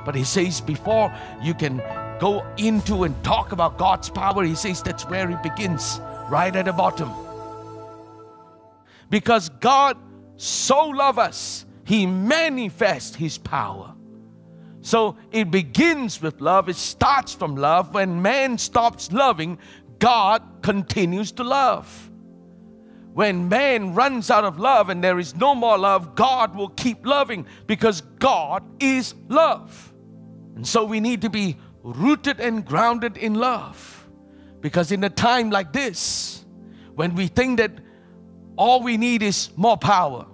But he says before you can go into and talk about God's power, he says that's where it begins, right at the bottom. Because God so loves us, he manifests his power. So it begins with love. It starts from love. When man stops loving, God continues to love. When man runs out of love and there is no more love, God will keep loving, because God is love. And so we need to be rooted and grounded in love. Because in a time like this, when we think that all we need is more power,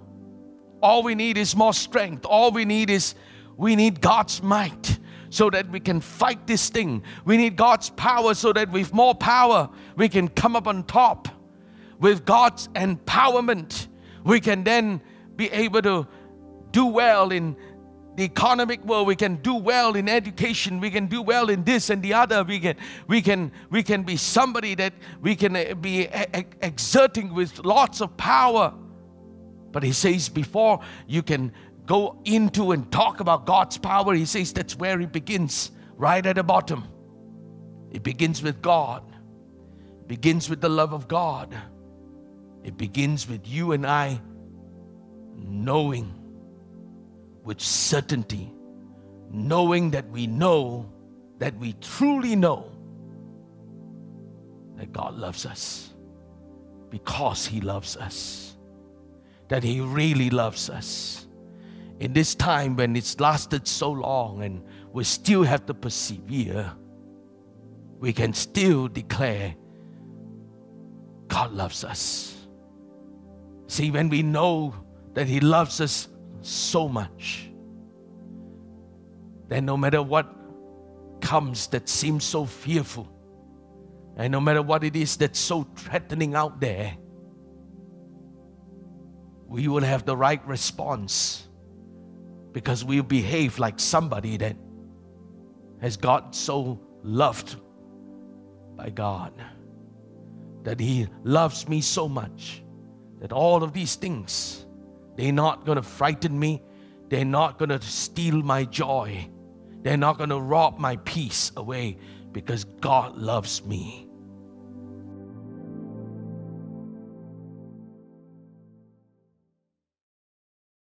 all we need is more strength, all we need God's might so that we can fight this thing. We need God's power so that with more power we can come up on top. With God's empowerment, we can then be able to do well in the economic world. We can do well in education. We can do well in this and the other. We can be somebody that we can be exerting with lots of power. But he says before you can go into and talk about God's power, he says that's where it begins, right at the bottom. It begins with God. It begins with the love of God. It begins with you and I knowing with certainty, knowing that we truly know that God loves us because he loves us, that he really loves us. In this time when it's lasted so long and we still have to persevere, we can still declare God loves us. See, when we know that he loves us so much, then no matter what comes that seems so fearful, and no matter what it is that's so threatening out there, we will have the right response, because we'll behave like somebody that has got so loved by God, that he loves me so much that all of these things, they're not going to frighten me. They're not going to steal my joy. They're not going to rob my peace away, because God loves me.